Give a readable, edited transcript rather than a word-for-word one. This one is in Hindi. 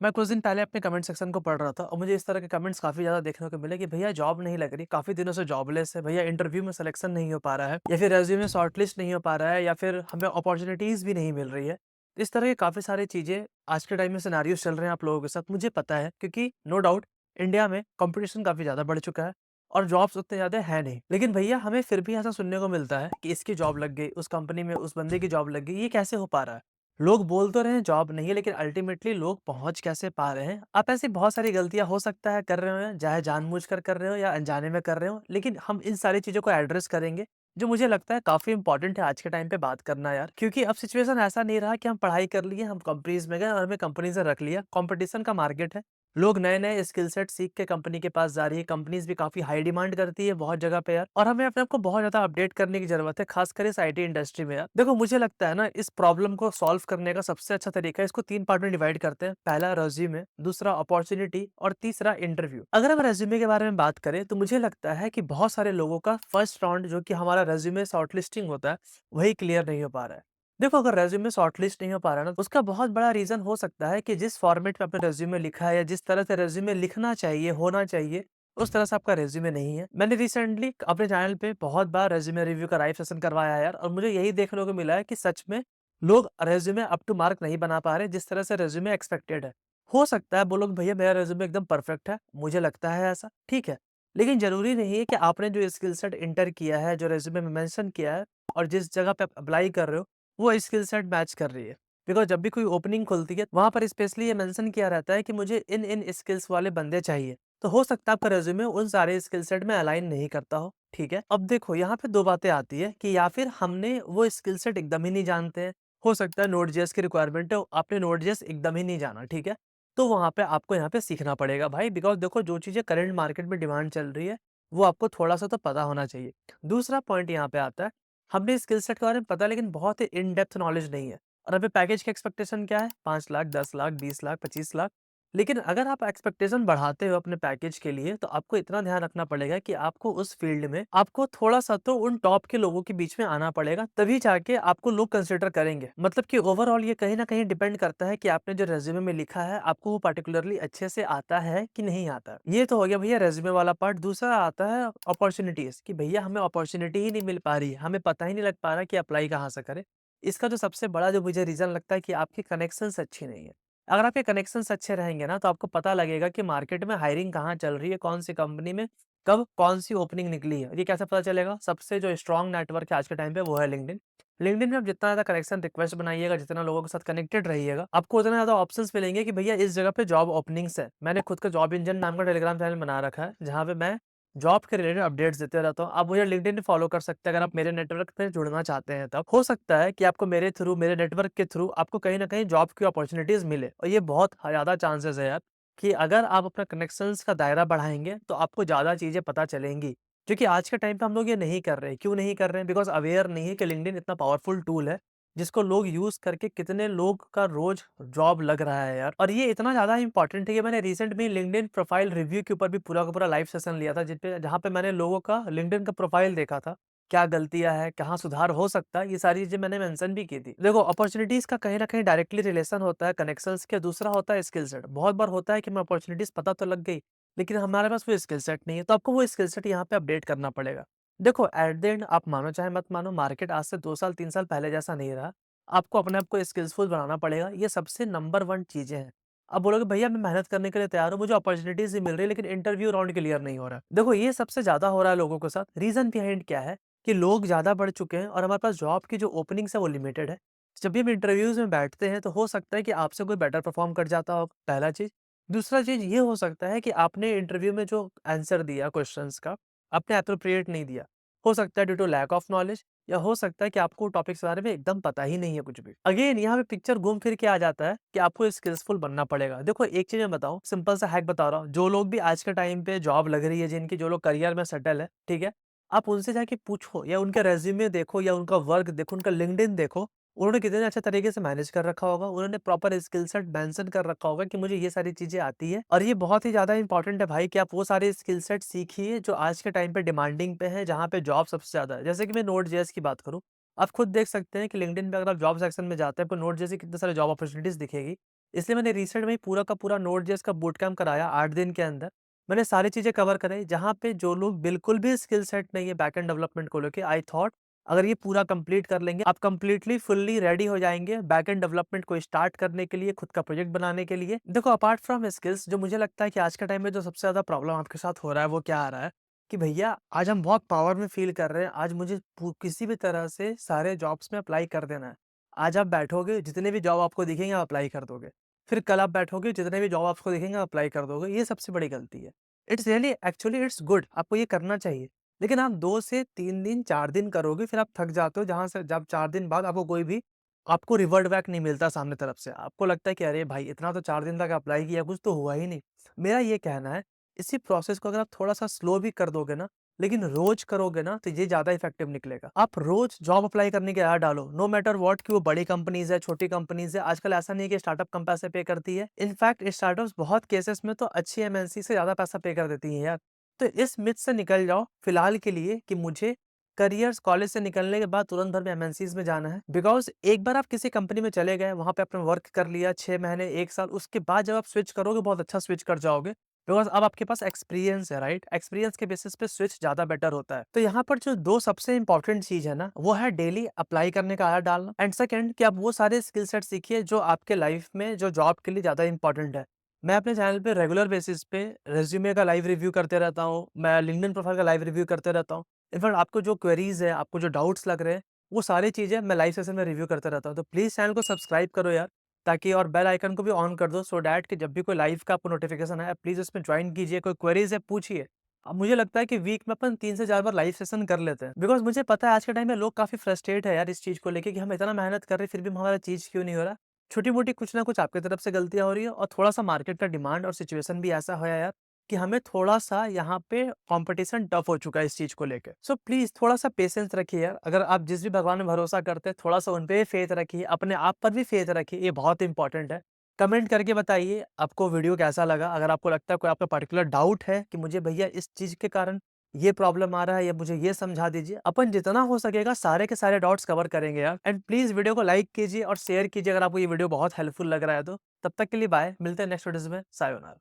मैं कुछ दिन पहले अपने कमेंट सेक्शन को पढ़ रहा था और मुझे इस तरह के कमेंट्स काफ़ी ज़्यादा देखने को मिले कि भैया जॉब नहीं लग रही, काफ़ी दिनों से जॉबलेस है, भैया इंटरव्यू में सिलेक्शन नहीं हो पा रहा है या फिर रेज़्यूमे शॉर्टलिस्ट नहीं हो पा रहा है या फिर हमें अपॉर्च्युनिटीज़ भी नहीं मिल रही है। इस तरह की काफ़ी सारी चीज़ें आज के टाइम में सिनेरियोज़ चल रहे हैं आप लोगों के साथ, मुझे पता है क्योंकि नो डाउट इंडिया में कॉम्पिटिशन काफ़ी ज़्यादा बढ़ चुका है और जॉब्स उतने ज़्यादा है नहीं। लेकिन भैया हमें फिर भी ऐसा सुनने को मिलता है कि इसकी जॉब लग गई, उस कंपनी में उस बंदे की जॉब लग गई, ये कैसे हो पा रहा है? लोग बोल तो रहे हैं जॉब नहीं है, लेकिन अल्टीमेटली लोग पहुँच कैसे पा रहे हैं? आप ऐसी बहुत सारी गलतियाँ हो सकता है कर रहे हो, चाहे जानबूझकर कर रहे हो या अनजाने में कर रहे हो, लेकिन हम इन सारी चीज़ों को एड्रेस करेंगे, जो मुझे लगता है काफ़ी इम्पोर्टेंट है आज के टाइम पे बात करना यार। क्योंकि अब सिचुएशन ऐसा नहीं रहा कि हम पढ़ाई कर लिए, हम कंपनीज़ में गए और हमें कंपनी से रख लिया, कॉम्पिटिशन का मार्केट है। लोग नए-नए स्किल सेट सीख के कंपनी के पास जा रही है, कंपनीज़ भी काफ़ी हाई डिमांड करती है बहुत जगह पे यार, और हमें अपने आप को बहुत ज़्यादा अपडेट करने की ज़रूरत है, खासकर इस आईटी इंडस्ट्री में यार। देखो मुझे लगता है ना इस प्रॉब्लम को सॉल्व करने का सबसे अच्छा तरीका है, इसको 3 पार्ट में डिवाइड करते हैं। पहला रेज़्यूमे, दूसरा अपॉर्च्युनिटी और तीसरा इंटरव्यू। अगर हम रेज़्यूमे के बारे में बात करें तो मुझे लगता है कि बहुत सारे लोगों का फर्स्ट राउंड जो कि हमारा रेज़्यूमे शॉर्टलिस्टिंग होता है, वही क्लियर नहीं हो पा रहा है। देखो अगर रेज़्यूमे शॉर्टलिस्ट नहीं हो पा रहा है ना, उसका बहुत बड़ा रीज़न हो सकता है कि जिस फॉर्मेट में आपने रेज़्यूमे लिखा है या जिस तरह से रेज़्यूमे लिखना चाहिए, होना चाहिए, उस तरह से आपका रेज़्यूमे नहीं है। मैंने रिसेंटली अपने चैनल पे बहुत बार रेज़्यूमे रिव्यू का लाइव सेशन करवाया है यार, और मुझे यही देखने को मिला है कि सच में लोग रेज़्यूमे अप टू मार्क नहीं बना पा रहे जिस तरह से रेज़्यूमे एक्सपेक्टेड है। हो सकता है बोलो कि भैया मेरा रेज़्यूमे एकदम परफेक्ट है, मुझे लगता है ऐसा, ठीक है। लेकिन ज़रूरी नहीं है कि आपने जो स्किल सेट एंटर किया है, जो रेज़्यूमे में मेंशन किया है और जिस जगह पे आप अप्लाई कर रहे हो, वो स्किल सेट मैच कर रही है। बिकॉज़ जब भी कोई ओपनिंग खुलती है, वहाँ पर स्पेशली ये मेंशन किया रहता है कि मुझे इन-इन स्किल्स वाले बंदे चाहिए। तो हो सकता है आपका रिज़्यूमे उन सारे स्किल सेट में अलाइन नहीं करता हो, ठीक है? अब देखो यहाँ पे 2 बातें आती है कि या फिर हमने वो स्किल सेट एकदम ही नहीं जानते हैं। हो सकता है नोड.जेएस की रिक्वायरमेंट है, आपने नोड.जेएस एकदम ही नहीं जाना, ठीक है? तो वहाँ पे आपको यहाँ पे सीखना पड़ेगा भाई, बिकॉज़ देखो जो चीज़ें करंट मार्केट में डिमांड चल रही है, वो आपको थोड़ा-सा तो पता होना चाहिए। दूसरा पॉइंट यहाँ पे आता है, हमने स्किल सेट के बारे में पता है लेकिन बहुत ही इन डेप्थ नॉलेज नहीं है। और अभी पैकेज की एक्सपेक्टेशन क्या है? 5 लाख, 10 लाख, 20 लाख, 25 लाख। लेकिन अगर आप एक्सपेक्टेशन बढ़ाते हो अपने पैकेज के लिए, तो आपको इतना ध्यान रखना पड़ेगा कि आपको उस फील्ड में आपको थोड़ा-सा तो उन टॉप के लोगों के बीच में आना पड़ेगा, तभी जाके आपको लोग कंसिडर करेंगे। मतलब कि ओवरऑल ये कहीं न कहीं डिपेंड करता है कि आपने जो रिज़्यूमे में लिखा है, आपको वो पार्टिकुलरली अच्छे से आता है कि नहीं आता है। ये तो हो गया भैया रिज़्यूमे वाला पार्ट। दूसरा आता है अपॉर्च्युनिटीज़ कि भैया हमें अपॉर्च्युनिटी ही नहीं मिल पा रही है, हमें पता ही नहीं लग पा रहा कि अप्लाई कहाँ से करें। इसका जो सबसे बड़ा जो मुझे रीज़न लगता है कि आपकी कनेक्शंस अच्छी नहीं है। अगर आपके कनेक्शंस अच्छे रहेंगे ना, तो आपको पता लगेगा कि मार्केट में हायरिंग कहाँ चल रही है, कौन-सी कंपनी में, कब कौन-सी ओपनिंग निकली है। ये कैसे पता चलेगा? सबसे जो स्ट्रॉन्ग नेटवर्क है आज के टाइम पे, वो है लिंक्डइन। लिंक्डइन में आप जितना ज़्यादा कनेक्शन रिक्वेस्ट बनाइएगा, जितना लोगों के साथ कनेक्टेड रहिएगा, आपको उतना ज़्यादा ऑप्शंस मिलेंगे कि भैया इस जगह पे जॉब ओपनिंग्स है। मैंने खुद का जॉब इंजन नाम का टेलीग्राम चैनल बना रखा है, जहाँ पे मैं जॉब के रिलेटेड अपडेट्स देते रहता हूँ। आप मुझे लिंक्डइन पे फॉलो कर सकते हैं अगर आप मेरे नेटवर्क पे जुड़ना चाहते हैं तब। हो सकता है कि आपको मेरे थ्रू, मेरे नेटवर्क के थ्रू आपको कहीं न कहीं जॉब की अपॉर्च्युनिटीज़ मिले, और ये बहुत ज़्यादा चांसेस है यार कि अगर आप अपना कनेक्शंस का दायरा बढ़ाएँगे, तो आपको ज़्यादा चीज़ें पता चलेंगी। क्योंकि आज के टाइम पे हम लोग ये नहीं कर रहे हैं। क्यों नहीं कर रहे हैं? बिकॉज़ अवेयर नहीं है कि लिंक्डइन इतना पावरफुल टूल है, जिसको लोग यूज़ करके कितने लोग का रोज़ जॉब लग रहा है यार। और ये इतना ज़्यादा इम्पोर्टेंट है कि मैंने रिसेंट में लिंक्डइन प्रोफाइल रिव्यू के ऊपर भी पूरा का पूरा लाइव सेशन लिया था, जहाँ पे मैंने लोगों का लिंक्डइन का प्रोफाइल देखा था। क्या गलतियाँ हैं, कहाँ सुधार हो सकता है, ये सारी चीज़ें मैंने मेंशन भी की थी। देखो अपॉर्च्युनिटीज़ का कहीं न कहीं डायरेक्टली रिलेशन होता है कनेक्शंस के, दूसरा होता है स्किल सेट। बहुत बार होता है कि हमें अपॉर्च्युनिटीज़ पता तो लग गई, लेकिन हमारे पास वो स्किल सेट नहीं है, तो आपको वो स्किल सेट यहाँ पे अपडेट करना पड़ेगा। देखो एट द एंड आप मानो चाहे मत मानो, मार्केट आज से 2 साल 3 साल पहले जैसा नहीं रहा। आपको अपने आप को स्किल्सफुल बनाना पड़ेगा, ये सबसे नंबर 1 चीज़ें हैं। अब बोलोगे भैया मैं मेहनत करने के लिए तैयार हूँ, मुझे अपॉर्च्युनिटीज़ भी मिल रही है लेकिन इंटरव्यू राउंड क्लियर नहीं हो रहा है। देखो ये सबसे ज़्यादा हो रहा है लोगों के साथ, रीज़न बिहाइंड क्या है कि लोग ज़्यादा बढ़ चुके हैं और हमारे पास जॉब की जो ओपनिंग्स है वो लिमिटेड है। जब भी हम इंटरव्यूज़ में बैठते हैं तो हो सकता है कि आपसे कोई बेटर परफ़ॉर्म कर जाता हो, पहला चीज़। दूसरा चीज़ ये हो सकता है कि आपने इंटरव्यू में जो आंसर दिया क्वेश्चंस का, आपने एप्रोप्रिएट नहीं दिया। हो सकता है due to lack of knowledge, या हो सकता है कि आपको टॉपिक्स के बारे में एकदम पता ही नहीं है कुछ भी। अगेन यहाँ पे पिक्चर घूम फिर के आ जाता है कि आपको स्किल्सफुल बनना पड़ेगा। देखो एक चीज़ मैं बताऊँ, सिंपल सा हैक बता रहा हूँ, जो लोग भी आज के टाइम पे जॉब लग रही है, जिनकी जो लोग करियर में सेटल है, ठीक है? आप उनसे जाके पूछो या उनके रेज़्यूमे देखो या उनका वर्क देखो, उनका लिंक्डइन देखो, उन्होंने कितने अच्छे तरीके से मैनेज कर रखा होगा, उन्होंने प्रॉपर स्किल सेट मेंशन कर रखा होगा कि मुझे ये सारी चीज़ें आती है। और ये बहुत ही ज़्यादा इंपॉर्टेंट है भाई कि आप वो सारे स्किल सेट सीखिए जो आज के टाइम पे डिमांडिंग पे है, जहाँ पे जॉब सबसे ज़्यादा है। जैसे कि मैं नोड.जेएस की बात करूँ, आप खुद देख सकते हैं कि लिंक्डइन पे अगर आप जॉब सेक्शन में जाते हैं, आपको नोड.जेएस की कितने सारे जॉब अपॉर्च्युनिटीज़ दिखेगी। इसलिए मैंने रिसेंट में ही पूरा का पूरा नोड.जेएस का बूट कैंप कराया 8 दिन के अंदर। मैंने सारी चीज़ें कवर कराई, जहाँ पे जो लोग बिल्कुल भी स्किल सेट नहीं है बैकएंड डेवलपमेंट को लेके, आई थॉट अगर ये पूरा कंप्लीट कर लेंगे, आप कंप्लीटली फुल्ली रेडी हो जाएँगे बैकएंड डेवलपमेंट को स्टार्ट करने के लिए, खुद का प्रोजेक्ट बनाने के लिए। देखो अपार्ट फ्रॉम स्किल्स, जो मुझे लगता है कि आज के टाइम में जो सबसे ज़्यादा प्रॉब्लम आपके साथ हो रहा है, वो क्या आ रहा है कि भैया आज हम बहुत पावर में फ़ील कर रहे हैं, आज मुझे किसी भी तरह से सारे जॉब्स में अप्लाई कर देना है। आज आप बैठोगे, जितने भी जॉब आपको दिखेंगे आप अप्लाई कर दोगे। फिर कल आप बैठोगे, जितने भी जॉब आपको दिखेंगे आप अप्लाई कर दोगे, ये सबसे बड़ी गलती है। It's really actually it's good, आपको ये करना चाहिए। लेकिन आप 2 से 3 दिन, 4 दिन करोगे, फिर आप थक जाते हो, जहाँ से जब 4 दिन बाद आपको कोई भी आपको रिवर्ट बैक नहीं मिलता सामने तरफ से। आपको लगता है कि अरे भाई! इतना तो 4 दिन तक अप्लाई किया, कुछ तो हुआ ही नहीं। मेरा ये कहना है, इसी प्रोसेस को अगर आप थोड़ा-सा स्लो भी कर दोगे ना, लेकिन रोज़ करोगे ना, तो ये ज़्यादा इफ़ेक्टिव निकलेगा। आप रोज़ जॉब अप्लाई करने की आदत डालो, नो मैटर व्हाट, कि वो बड़ी कंपनीज़ है, छोटी कंपनीज़ है। आजकल ऐसा नहीं है कि स्टार्टअप कम पैसे पे करती है। इनफैक्ट स्टार्टअप्स बहुत केसेस में तो अच्छी एमएनसी से ज़्यादा पैसा पे कर देती हैं यार। तो इस मिथ से निकल जाओ फिलहाल के लिए कि मुझे करियर्स कॉलेज से निकलने के बाद तुरंत भर में एमएनसीज़ में जाना है। बिकॉज़ एक बार आप किसी कंपनी में चले गए, वहाँ पे आपने वर्क कर लिया 6 महीने, 1 साल, उसके बाद जब आप स्विच करोगे, बहुत अच्छा स्विच कर जाओगे। बिकॉज़ अब आपके पास एक्सपीरियंस है, राइट? एक्सपीरियंस के बेसिस पे स्विच ज़्यादा बेटर होता है। तो यहाँ पर जो 2 सबसे इम्पोर्टेंट चीज़ है ना, वो है डेली अप्लाई करने का आदत डालना, एंड सेकंड कि आप वो सारे स्किल सेट सीखिए जो आपके लाइफ में जो जॉब के लिए ज़्यादा इम्पोर्टेंट है। मैं अपने चैनल पे रेगुलर बेसिस पे रिज़्यूमे का लाइव रिव्यू करते रहता हूँ, मैं लिंक्डइन प्रोफाइल का लाइव रिव्यू करते रहता हूँ। इनफैक्ट आपको जो क्वेरीज़ है, आपको जो डाउट्स लग रहे हैं, वो सारी चीज़ें मैं लाइव सेशन में रिव्यू करता रहता हूँ। तो प्लीज़ चैनल को सब्सक्राइब करो यार, ताकि और बेल आइकन को भी ऑन कर दो, सो दैट कि जब भी कोई लाइव का आपको नोटिफ़िकेशन आए, प्लीज़ उसमें जॉइन कीजिए, कोई क्वेरीज़ है पूछिए। अब मुझे लगता है कि वीक में अपन 3 से 4 बार लाइव सेशन कर लेते हैं। बिकॉज़ मुझे पता है आज के टाइम में लोग काफ़ी फ्रस्ट्रेट है यार इस चीज़ को लेके कि हम इतना मेहनत कर रहे हैं, फिर भी हमारा चीज़ क्यों नहीं हो रहा। छोटी-मोटी कुछ ना कुछ आपकी तरफ से गलतियाँ हो रही है, और थोड़ा-सा मार्केट का डिमांड और सिचुएशन भी ऐसा है यार कि हमें थोड़ा-सा यहाँ पे कॉम्पिटिशन टफ हो चुका है इस चीज़ को लेके। सो प्लीज़ थोड़ा-सा पेशेंस रखिए यार। अगर आप जिस भी भगवान में भरोसा करते हैं, थोड़ा-सा उन पे भी फेथ रखिए, अपने आप पर भी फेथ रखिए, ये बहुत इंपॉर्टेंट है। कमेंट करके बताइए आपको वीडियो कैसा लगा? अगर आपको लगता है कोई आपका पर्टिकुलर डाउट है कि मुझे भैया इस चीज़ के कारण ये प्रॉब्लम आ रहा है, या मुझे ये समझा दीजिए। अपन जितना हो सकेगा सारे के सारे डाउट्स कवर करेंगे यार। एंड प्लीज़ वीडियो को लाइक कीजिए और शेयर कीजिए अगर आपको ये वीडियो बहुत हेल्पफुल लग रहा है तो। तब तक के लिए बाय, मिलते हैं नेक्स्ट वीडियोज़ में, सायोनारा।